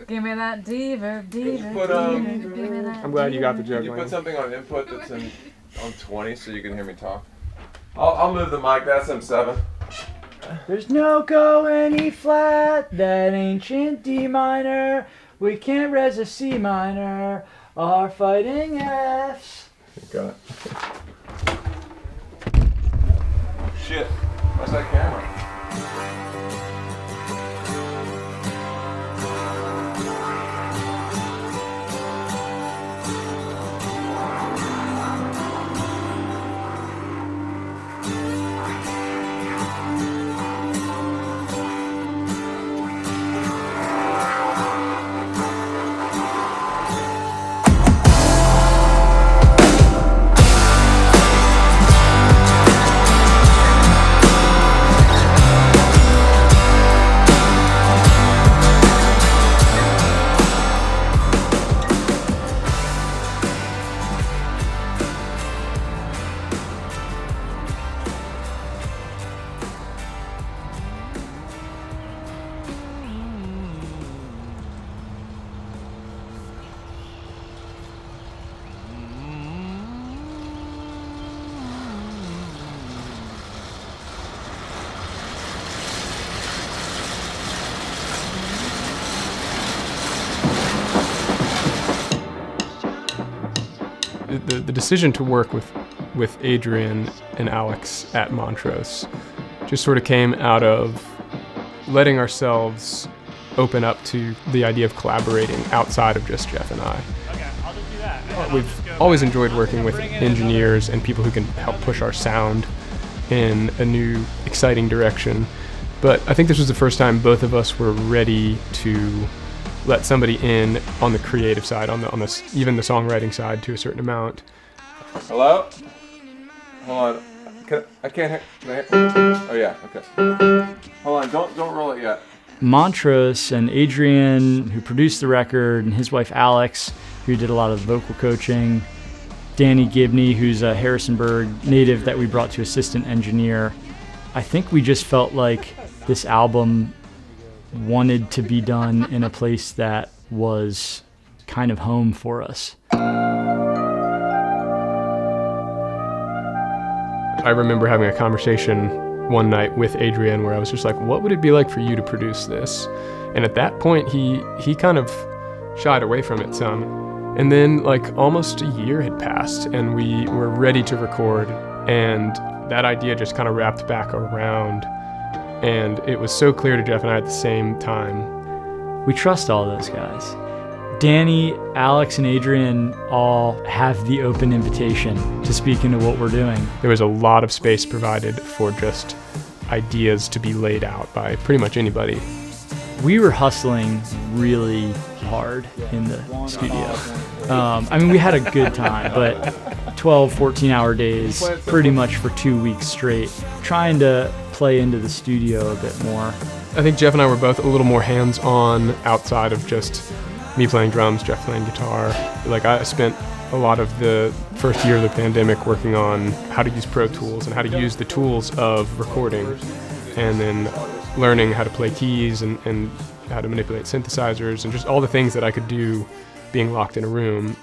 Give me that diva, diva, Put, diva, give me that. I'm glad you got the Can you juggling. put something on input that's on 20 so you can hear me talk? I'll move the mic. That's M7. There's no going E flat, that ancient D minor. We can't res a C minor. Our fighting Fs. Got it. Shit. Where's that camera? The decision to work with Adrian and Alex at Montrose just sort of came out of letting ourselves open up to the idea of collaborating outside of just Jeff and I. Okay, I'll just do that. We've always enjoyed working with engineers and people who can help push our sound in a new, exciting direction. But I think this was the first time both of us were ready to let somebody in on the creative side, on the even the songwriting side to a certain amount. Hello? Hold on. I can't hear. Can I hear? Oh yeah. Okay. Hold on. Don't roll it yet. Montrose and Adrian, who produced the record, and his wife Alex, who did a lot of the vocal coaching. Danny Gibney, who's a Harrisonburg native that we brought to assistant engineer. I think we just felt like this album wanted to be done in a place that was kind of home for us. I remember having a conversation one night with Adrian where I was just like, what would it be like for you to produce this? And at that point, he kind of shied away from it some. And then like almost a year had passed and we were ready to record, and that idea just kind of wrapped back around. And it was so clear to Jeff and I at the same time. We trust all those guys. Danny, Alex, and Adrian all have the open invitation to speak into what we're doing. There was a lot of space provided for just ideas to be laid out by pretty much anybody. We were hustling really hard in the studio. I mean, we had a good time, but 12, 14-hour days, pretty much for 2 weeks straight, trying to play into the studio a bit more. I think Jeff and I were both a little more hands-on outside of just me playing drums, Jeff playing guitar. Like I spent a lot of the first year of the pandemic working on how to use Pro Tools and how to use the tools of recording, and then learning how to play keys and how to manipulate synthesizers and just all the things that I could do being locked in a room.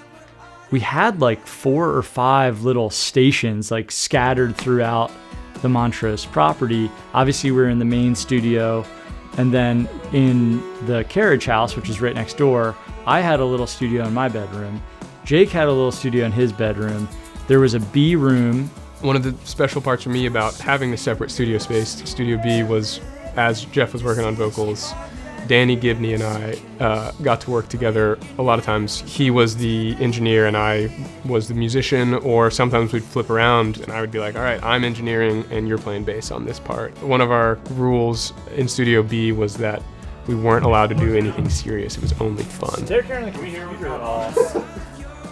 We had like 4 or 5 little stations like scattered throughout the Montrose property. Obviously we're in the main studio, and then in the carriage house, which is right next door, I had a little studio in my bedroom. Jake had a little studio in his bedroom. There was a B room. One of the special parts for me about having the separate studio space, Studio B, was as Jeff was working on vocals, Danny Gibney and I got to work together. A lot of times he was the engineer and I was the musician, or sometimes we'd flip around and I would be like, all right, I'm engineering and you're playing bass on this part. One of our rules in Studio B was that we weren't allowed to do anything serious. It was only fun. Can we hear me at all?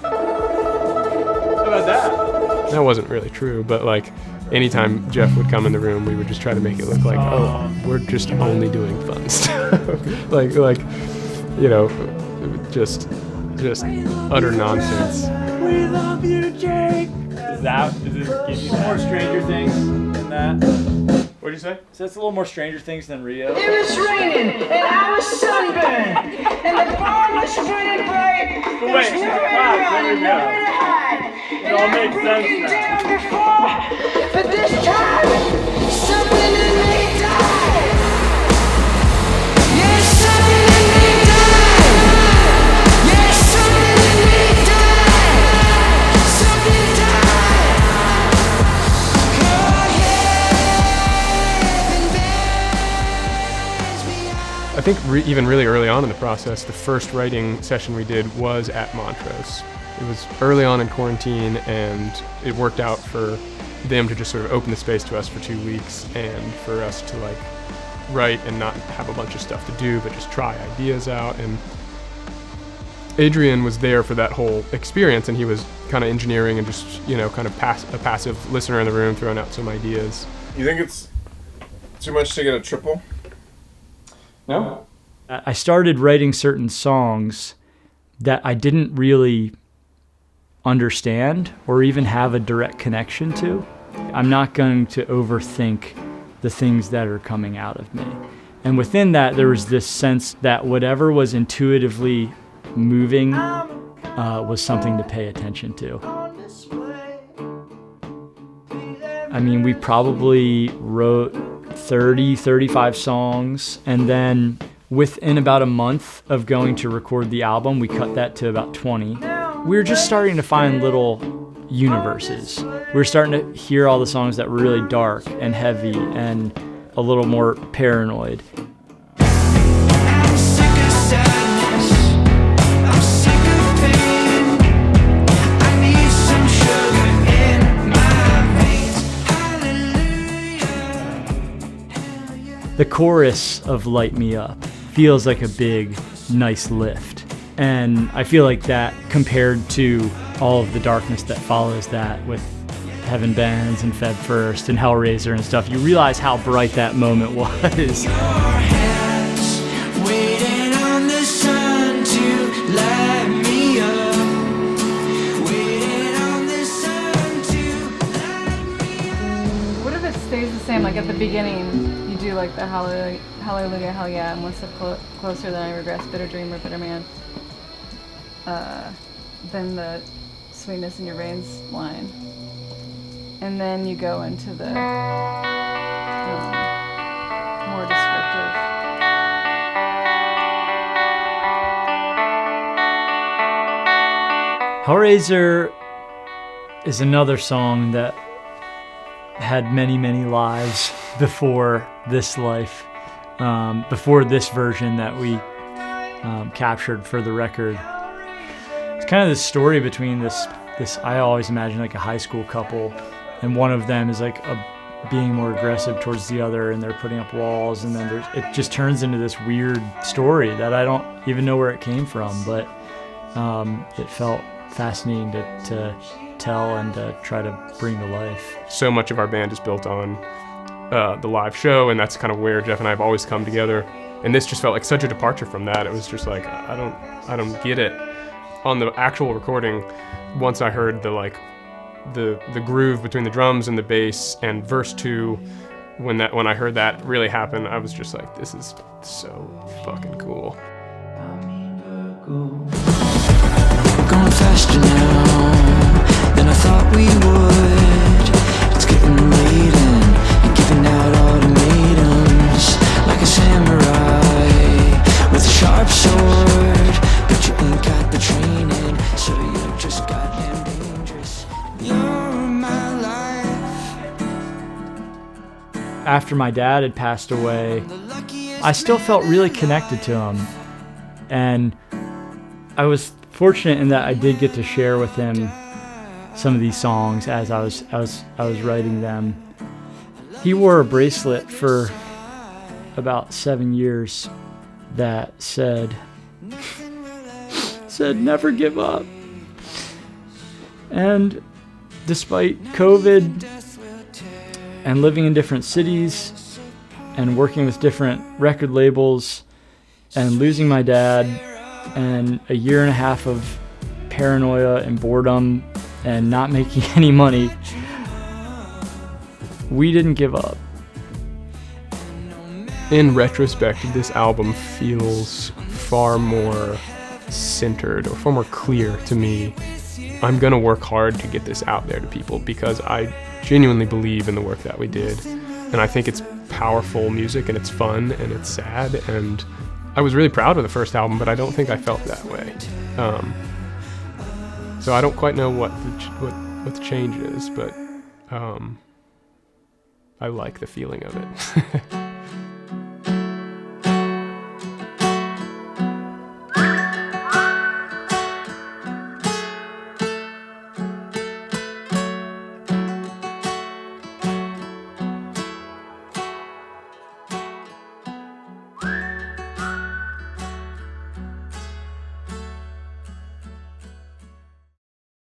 How about that? That wasn't really true, but like anytime Jeff would come in the room, we would just try to make it look like, oh, we're just only doing fun stuff. like, you know, just utter nonsense. We love you, Jake. Does it give you more Stranger Things than that? What'd you say? So that's a little more Stranger Things than Rio. It was raining and I was sunburned and the is pretty bright. But wait, There's the nowhere to clap, run, there we go. nowhere to hide. It all makes I've sense broken now. down before, but this time, something in me died. Yes, something in me died. Yes, something in me died. Something died. Oh, heaven bears me out. I think even really early on in the process, the first writing session we did was at Montrose. It was early on in quarantine, and it worked out for them to just sort of open the space to us for 2 weeks, and for us to like write and not have a bunch of stuff to do, but just try ideas out. And Adrian was there for that whole experience, and he was kind of engineering and just, you know, kind of a passive listener in the room, throwing out some ideas. You think it's too much to get a triple? No. I started writing certain songs that I didn't really understand or even have a direct connection to. I'm not going to overthink the things that are coming out of me. And within that, there was this sense that whatever was intuitively moving was something to pay attention to. I mean, we probably wrote 30, 35 songs, and then within about a month of going to record the album, we cut that to about 20. We were just starting to find little universes. We were starting to hear all the songs that were really dark and heavy and a little more paranoid. I'm sick of sadness. I'm sick of pain. I need some sugar in my veins. Hallelujah. The chorus of Light Me Up feels like a big, nice lift. And I feel like that, compared to all of the darkness that follows that with Heaven Bends and Feb First and Hellraiser and stuff, you realize how bright that moment was. Your hands waiting on the sun to light me up. Waiting on the sun to light me up. What if it stays the same? Like at the beginning, you do like the hallelujah, hallelujah, hell yeah, and one step closer than I regress, bitter dream or bitter man. Then the sweetness in your veins line. And then you go into the more descriptive. Hellraiser is another song that had many, many lives before this life, before this version that we captured for the record. It's kind of this story between this I always imagine like a high school couple, and one of them is like being more aggressive towards the other, and they're putting up walls, and then it just turns into this weird story that I don't even know where it came from, but it felt fascinating to tell and to try to bring to life. So much of our band is built on the live show, and that's kind of where Jeff and I have always come together. And this just felt like such a departure from that. It was just like, I don't get it. On the actual recording, once I heard the groove between the drums and the bass and verse 2, when I heard that really happen, I was just like, this is so fucking cool. We're going faster now than I thought we would. It's getting late and giving out ultimatums like a samurai with a sharp sword. But you ain't got the training, so you're just goddamn dangerous. You're my life. After my dad had passed away, I still felt really connected to him, and I was fortunate in that I did get to share with him some of these songs as I was writing them. He wore a bracelet for about 7 years that said never give up. And despite COVID and living in different cities and working with different record labels and losing my dad and a year and a half of paranoia and boredom and not making any money, we didn't give up. In retrospect, this album feels far more centered or far more clear to me. I'm gonna work hard to get this out there to people because I genuinely believe in the work that we did, and I think it's powerful music and it's fun and it's sad, and I was really proud of the first album, but I don't think I felt that way. So I don't quite know what the change is, but I like the feeling of it.